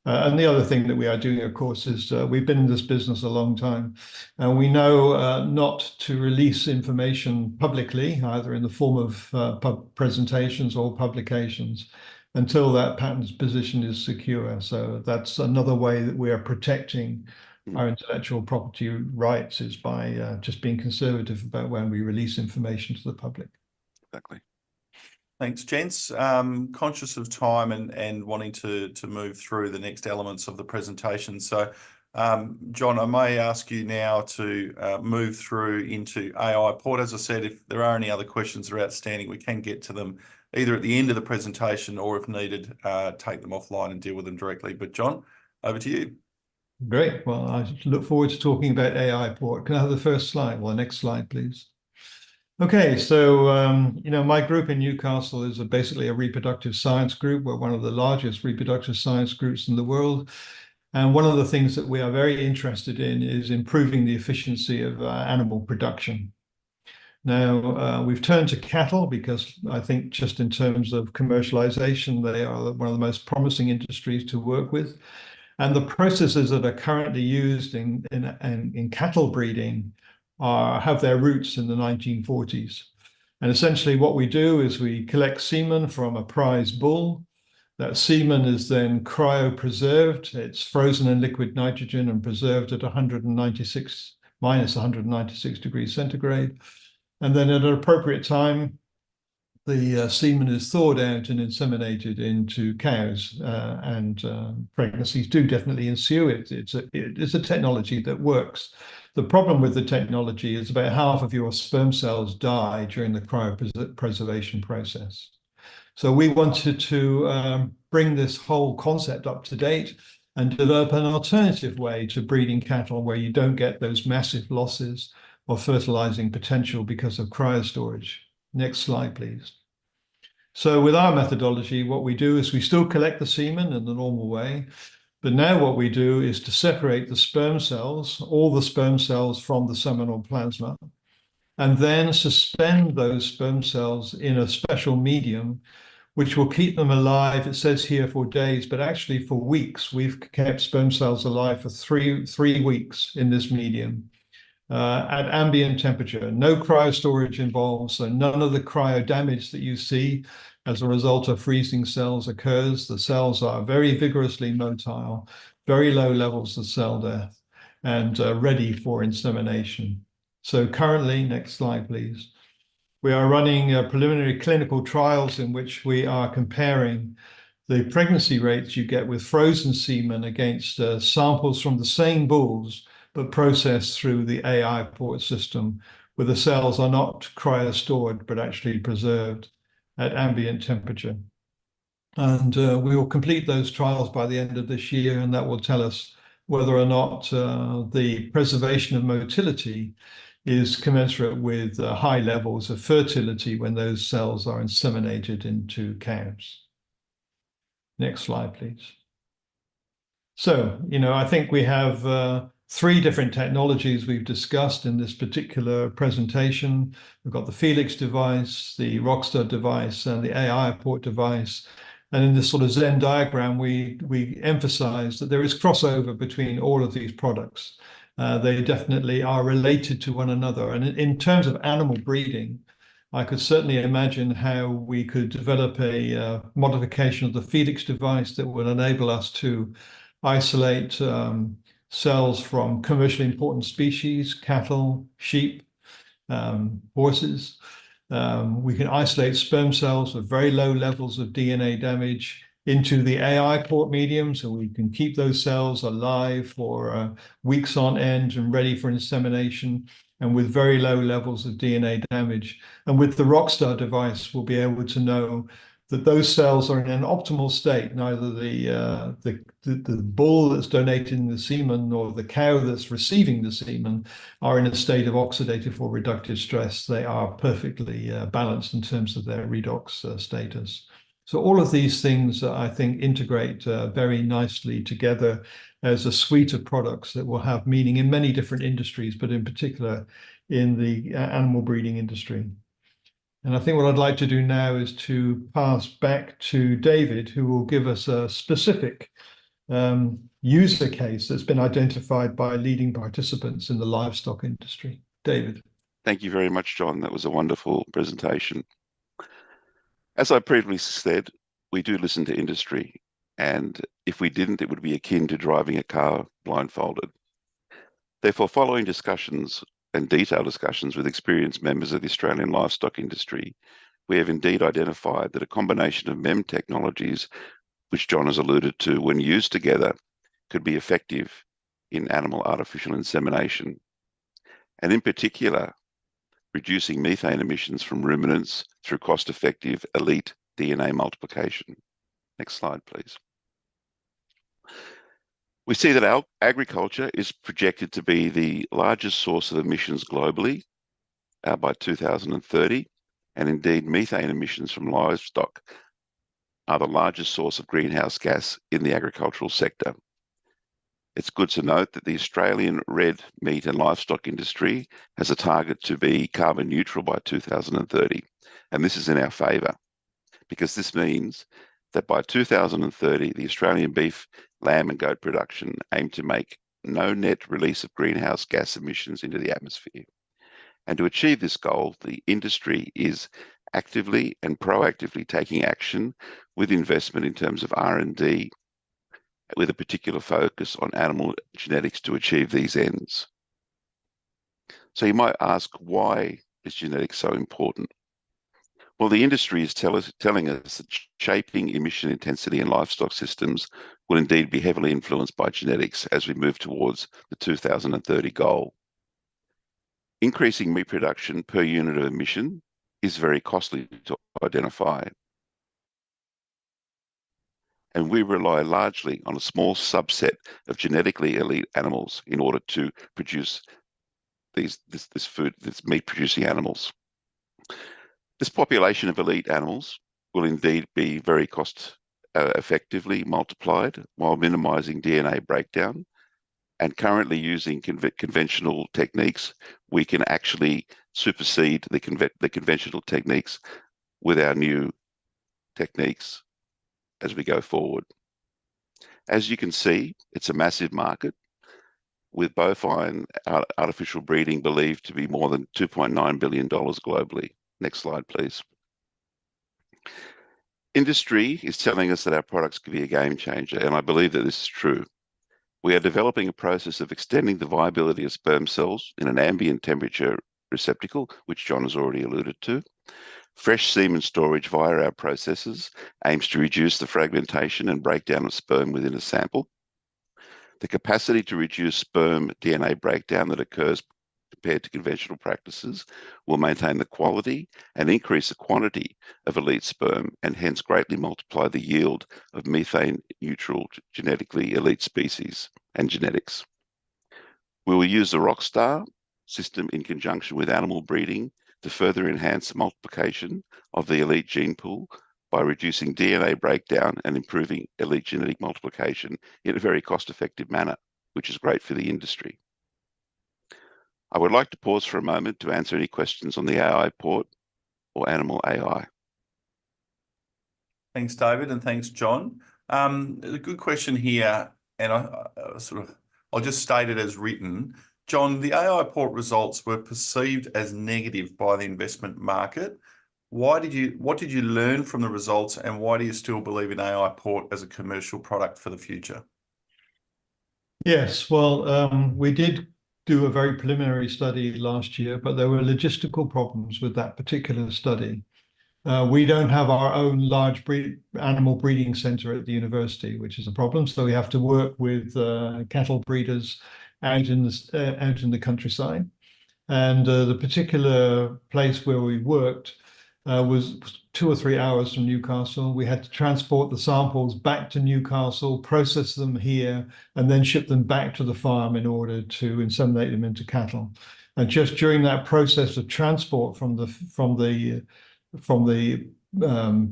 And the other thing that we are doing, of course, is we've been in this business a long time, and we know not to release information publicly, either in the form of presentations or publications, until that patent position is secure. So that's another way that we are protecting our intellectual property rights, is by just being conservative about when we release information to the public. Exactly. Thanks, gents. Conscious of time and wanting to move through the next elements of the presentation. So, John, I may ask you now to move through into AI Port. As I said, if there are any other questions that are outstanding, we can get to them either at the end of the presentation or, if needed, take them offline and deal with them directly. But John, over to you. Great. Well, I look forward to talking about AI Port. Can I have the first slide? Well, the next slide, please. Okay, so my group in Newcastle is basically a reproductive science group. We're one of the largest reproductive science groups in the world. And one of the things that we are very interested in is improving the efficiency of animal production. Now, we've turned to cattle because I think just in terms of commercialization, they are one of the most promising industries to work with. And the processes that are currently used in cattle breeding have their roots in the 1940s. And essentially what we do is we collect semen from a prize bull. That semen is then cryopreserved. It's frozen in liquid nitrogen and preserved at minus 196 degrees centigrade. And then at an appropriate time, the semen is thawed out and inseminated into cows, and pregnancies do definitely ensue. It's a technology that works. The problem with the technology is about half of your sperm cells die during the cryopreservation process. So we wanted to bring this whole concept up to date and develop an alternative way to breeding cattle where you don't get those massive losses of fertilizing potential because of cryostorage. Next slide, please. So with our methodology, what we do is we still collect the semen in the normal way, but now what we do is to separate the sperm cells, all the sperm cells from the seminal plasma, and then suspend those sperm cells in a special medium, which will keep them alive. It says here for days, but actually for weeks. We've kept sperm cells alive for three weeks in this medium. At ambient temperature, no cryostorage involved, so none of the cryo damage that you see as a result of freezing cells occurs. The cells are very vigorously motile, very low levels of cell death, and ready for insemination. So currently, next slide, please. We are running preliminary clinical trials in which we are comparing the pregnancy rates you get with frozen semen against samples from the same bulls but processed through the AI port system, where the cells are not cryostored, but actually preserved at ambient temperature. And we will complete those trials by the end of this year, and that will tell us whether or not the preservation of motility is commensurate with high levels of fertility when those cells are inseminated into cows. Next slide, please. So, I think we have three different technologies we've discussed in this particular presentation. We've got the Felix device, the Rockstar device, and the AI port device. And in this sort of Venn diagram, we emphasize that there is crossover between all of these products. They definitely are related to one another. And in terms of animal breeding, I could certainly imagine how we could develop a modification of the Felix device that would enable us to isolate cells from commercially important species, cattle, sheep, horses. We can isolate sperm cells with very low levels of DNA damage into the AI port medium, so we can keep those cells alive for weeks on end and ready for insemination, and with very low levels of DNA damage. And with the Rockstar device, we'll be able to know that those cells are in an optimal state. Neither the bull that's donating the semen nor the cow that's receiving the semen are in a state of oxidative or reductive stress. They are perfectly balanced in terms of their redox status. So all of these things, I think, integrate very nicely together as a suite of products that will have meaning in many different industries, but in particular in the animal breeding industry. And I think what I'd like to do now is to pass back to David, who will give us a specific user case that's been identified by leading participants in the livestock industry. David. Thank you very much, John. That was a wonderful presentation. As I previously said, we do listen to industry, and if we didn't, it would be akin to driving a car blindfolded. Therefore, following discussions and detailed discussions with experienced members of the Australian livestock industry, we have indeed identified that a combination of MEM technologies, which John has alluded to, when used together, could be effective in animal artificial insemination, and in particular, reducing methane emissions from ruminants through cost-effective elite DNA multiplication. Next slide, please. We see that our agriculture is projected to be the largest source of emissions globally by 2030, and indeed methane emissions from livestock are the largest source of greenhouse gas in the agricultural sector. It's good to note that the Australian red meat and livestock industry has a target to be carbon neutral by 2030. And this is in our favour, because this means that by 2030, the Australian beef, lamb and goat production aim to make no net release of greenhouse gas emissions into the atmosphere. And to achieve this goal, the industry is actively and proactively taking action with investment in terms of R&D, with a particular focus on animal genetics to achieve these ends. So you might ask, why is genetics so important? Well, the industry is telling us that shaping emission intensity in livestock systems will indeed be heavily influenced by genetics as we move towards the 2030 goal. Increasing meat production per unit of emission is very costly to identify. And we rely largely on a small subset of genetically elite animals in order to produce this meat-producing animals. This population of elite animals will indeed be very cost effectively multiplied while minimizing DNA breakdown. And currently using conventional techniques, we can actually supersede the conventional techniques with our new techniques as we go forward. As you can see, it's a massive market, with bovine artificial breeding believed to be more than $2.9 billion globally. Next slide, please. Industry is telling us that our products could be a game changer, and I believe that this is true. We are developing a process of extending the viability of sperm cells in an ambient temperature receptacle, which John has already alluded to. Fresh semen storage via our processes aims to reduce the fragmentation and breakdown of sperm within a sample. The capacity to reduce sperm DNA breakdown that occurs compared to conventional practices will maintain the quality and increase the quantity of elite sperm, and hence greatly multiply the yield of methane neutral genetically elite species and genetics. We will use the Rockstar system in conjunction with animal breeding to further enhance the multiplication of the elite gene pool by reducing DNA breakdown and improving elite genetic multiplication in a very cost-effective manner, which is great for the industry. I would like to pause for a moment to answer any questions on the AI port or animal AI. Thanks, David, and thanks, John. A good question here, and I'll just state it as written. John, the AI port results were perceived as negative by the investment market. What did you learn from the results, and why do you still believe in AI port as a commercial product for the future? Yes, well, we did do a very preliminary study last year, but there were logistical problems with that particular study. We don't have our own large animal breeding center at the university, which is a problem. So we have to work with cattle breeders out in the countryside. And the particular place where we worked was 2 or 3 hours from Newcastle. We had to transport the samples back to Newcastle, process them here, and then ship them back to the farm in order to inseminate them into cattle. And just during that process of transport from the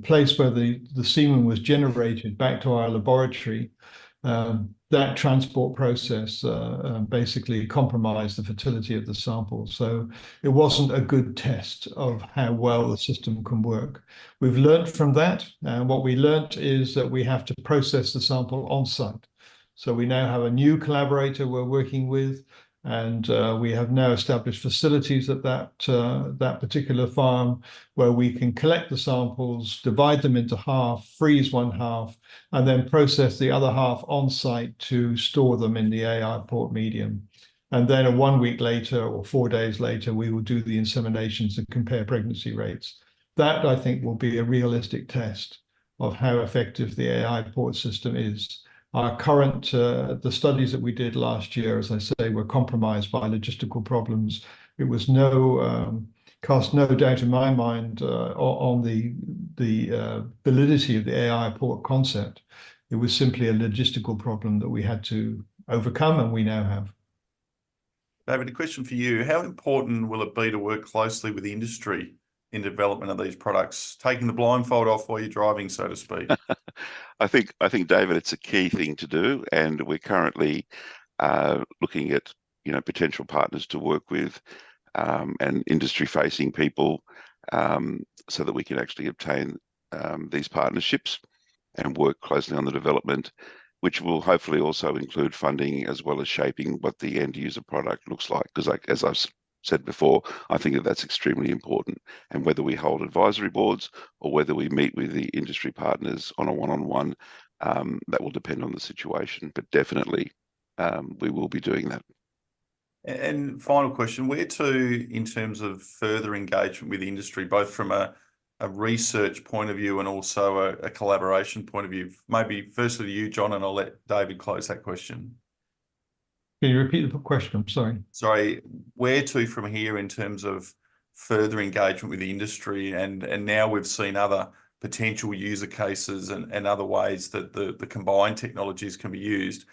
place where the semen was generated back to our laboratory, that transport process basically compromised the fertility of the sample. So it wasn't a good test of how well the system can work. We've learned from that, and what we learned is that we have to process the sample on site. So we now have a new collaborator we're working with, and we have now established facilities at that particular farm where we can collect the samples, divide them into half, freeze one half, and then process the other half on site to store them in the AI port medium. And then 1 week later or 4 days later, we will do the inseminations and compare pregnancy rates. That, I think, will be a realistic test of how effective the AI port system is. Our current, the studies that we did last year, as I say, were compromised by logistical problems. It was cast no doubt in my mind on the validity of the AI port concept. It was simply a logistical problem that we had to overcome, and we now have. David, a question for you. How important will it be to work closely with the industry in development of these products? Taking the blindfold off while you're driving, so to speak. I think, David, it's a key thing to do, and we're currently looking at potential partners to work with and industry-facing people so that we can actually obtain these partnerships and work closely on the development, which will hopefully also include funding as well as shaping what the end user product looks like. Because, as I've said before, I think that that's extremely important. And whether we hold advisory boards or whether we meet with the industry partners on a one-on-one, that will depend on the situation. But definitely, we will be doing that. And final question, where to in terms of further engagement with the industry, both from a research point of view and also a collaboration point of view? Maybe firstly to you, John, and I'll let David close that question. Can you repeat the question? I'm sorry. Sorry, where to from here in terms of further engagement with the industry? And now we've seen other potential user cases and other ways that the combined technologies can be used.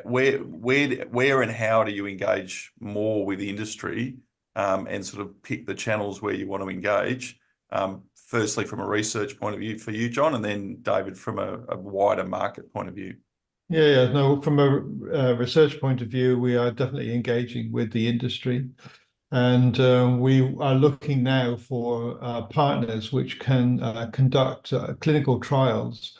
Where and how do you engage more with the industry and sort of pick the channels where you want to engage? Firstly, from a research point of view for you, John, and then David, from a wider market point of view. Yeah, no, from a research point of view, we are definitely engaging with the industry. And we are looking now for partners which can conduct clinical trials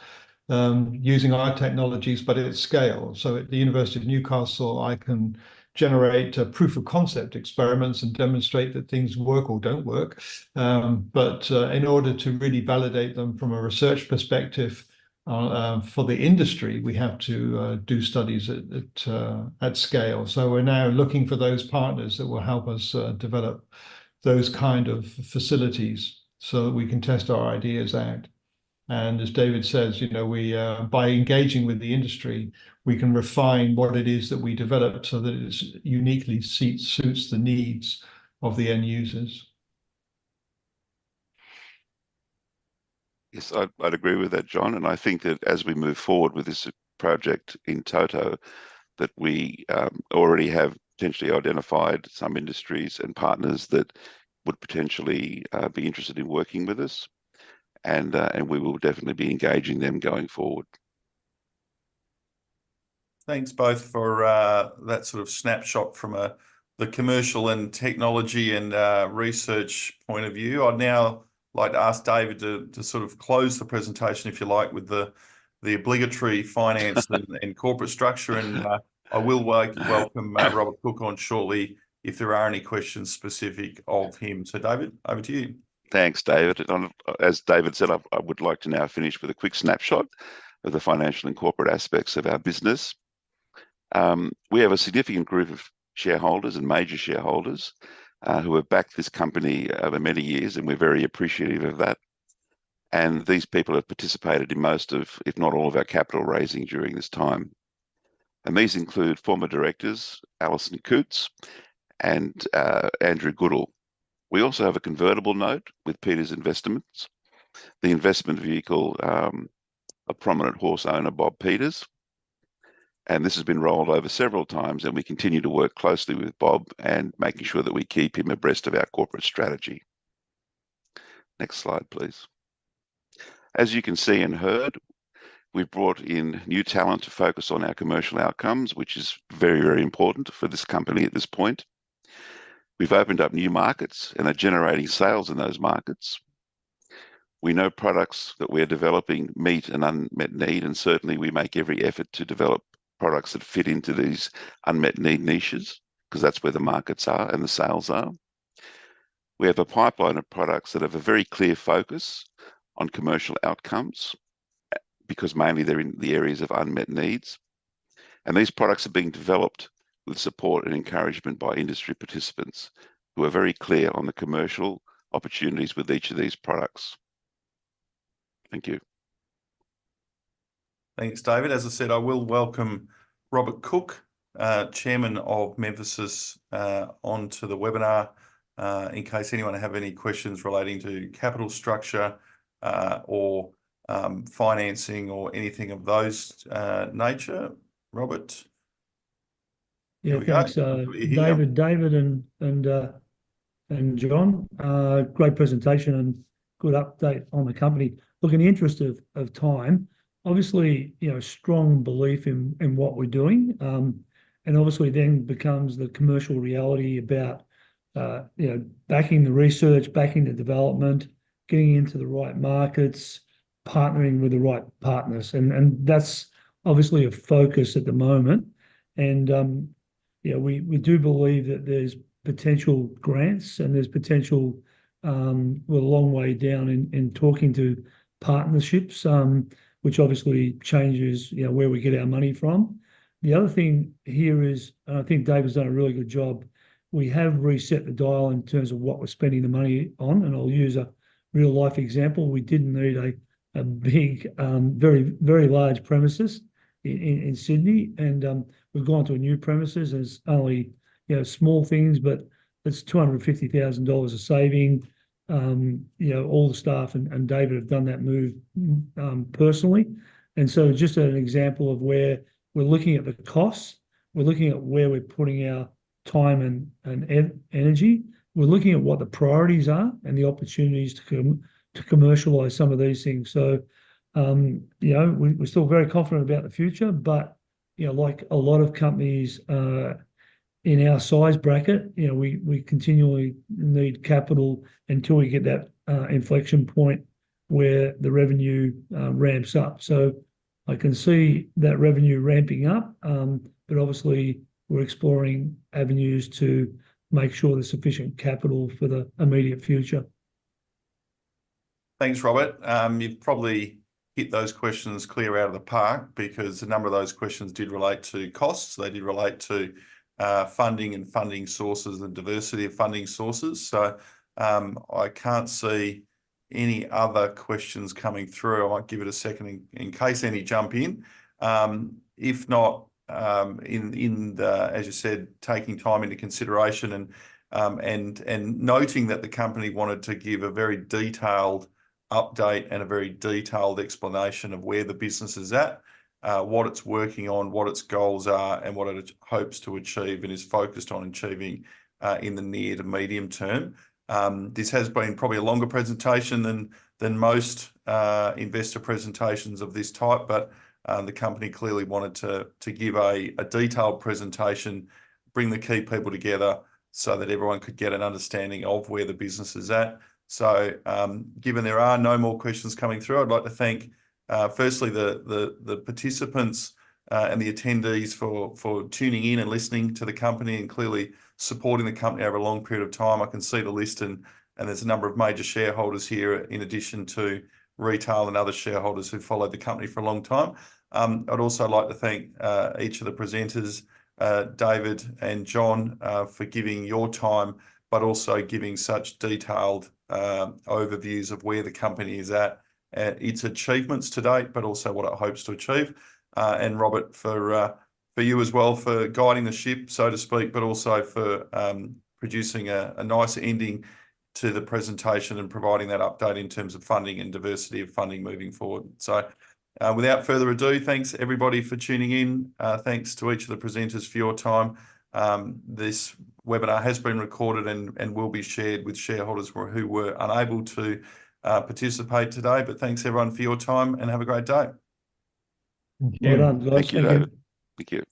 using our technologies, but at scale. So at the University of Newcastle, I can generate proof of concept experiments and demonstrate that things work or don't work. But in order to really validate them from a research perspective for the industry, we have to do studies at scale. So we're now looking for those partners that will help us develop those kind of facilities so that we can test our ideas out. And as David says, we by engaging with the industry, we can refine what it is that we develop so that it uniquely suits the needs of the end users. Yes, I'd agree with that, John. And I think that as we move forward with this project in toto, that we already have potentially identified some industries and partners that would potentially be interested in working with us. And we will definitely be engaging them going forward. Thanks both for that sort of snapshot from the commercial and technology and research point of view. I'd now like to ask David to sort of close the presentation, if you like, with the obligatory finance and corporate structure. And I will welcome Robert Cooke on shortly if there are any questions specific of him. So David, over to you. Thanks, David. As David said, I would like to now finish with a quick snapshot of the financial and corporate aspects of our business. We have a significant group of shareholders and major shareholders who have backed this company over many years, and we're very appreciative of that. And these people have participated in most of, if not all of our capital raising during this time. And these include former directors, Alison Cootes and Andrew Goodall. We also have a convertible note with Peters Investments, the investment vehicle, a prominent horse owner, Bob Peters. And this has been rolled over several times, and we continue to work closely with Bob and making sure that we keep him abreast of our corporate strategy. Next slide, please. As you can see and heard, we've brought in new talent to focus on our commercial outcomes, which is very, very important for this company at this point. We've opened up new markets and are generating sales in those markets. We know products that we're developing meet an unmet need, and certainly we make every effort to develop products that fit into these unmet need niches, because that's where the markets are and the sales are. We have a pipeline of products that have a very clear focus on commercial outcomes, because mainly they're in the areas of unmet needs. And these products are being developed with support and encouragement by industry participants who are very clear on the commercial opportunities with each of these products. Thank you. Thanks, David. As I said, I will welcome Robert Cooke, Chairman of Memphasys, onto the webinar in case anyone have any questions relating to capital structure or financing or anything of those nature. Robert? Yeah, thanks, David and and John. Great presentation and good update on the company. Look, in the interest of time, obviously, strong belief in what we're doing, and obviously then becomes the commercial reality about, backing the research, backing the development, getting into the right markets, partnering with the right partners, and that's obviously a focus at the moment. And we do believe that there's potential grants and there's potential. We're a long way down in talking to partnerships, which obviously changes where we get our money from. The other thing here is, and I think David's done a really good job, we have reset the dial in terms of what we're spending the money on, and I'll use a real life example. We didn't need a big, very, very large premises in Sydney, and we've gone to a new premises. There's only small things, but it's $250,000 of saving. All the staff and David have done that move personally, and so just an example of where we're looking at the costs, we're looking at where we're putting our time and energy. We're looking at what the priorities are and the opportunities to commercialize some of these things. So, we're still very confident about the future, but like a lot of companies in our size bracket, we continually need capital until we get that inflection point where the revenue ramps up. So I can see that revenue ramping up, but obviously we're exploring avenues to make sure there's sufficient capital for the immediate future. Thanks, Robert. You've probably hit those questions clear out of the park, because a number of those questions did relate to costs. They did relate to funding and funding sources and diversity of funding sources. So I can't see any other questions coming through. I might give it a second in case any jump in. If not, as you said, taking time into consideration and noting that the company wanted to give a very detailed update and a very detailed explanation of where the business is at, what it's working on, what its goals are, and what it hopes to achieve and is focused on achieving in the near to medium term. This has been probably a longer presentation than most investor presentations of this type, but the company clearly wanted to give a detailed presentation, bring the key people together so that everyone could get an understanding of where the business is at. So given there are no more questions coming through, I'd like to thank firstly the participants and the attendees for tuning in and listening to the company and clearly supporting the company over a long period of time. I can see the list and there's a number of major shareholders here in addition to retail and other shareholders who followed the company for a long time. I'd also like to thank each of the presenters, David and John, for giving your time, but also giving such detailed overviews of where the company is at, its achievements to date, but also what it hopes to achieve. And Robert, for you as well, for guiding the ship, so to speak, but also for producing a nice ending to the presentation and providing that update in terms of funding and diversity of funding moving forward. So without further ado, thanks everybody for tuning in. Thanks to each of the presenters for your time. This webinar has been recorded and will be shared with shareholders who were unable to participate today. But thanks everyone for your time and have a great day. Well done, guys. Thank you, David. Thank you.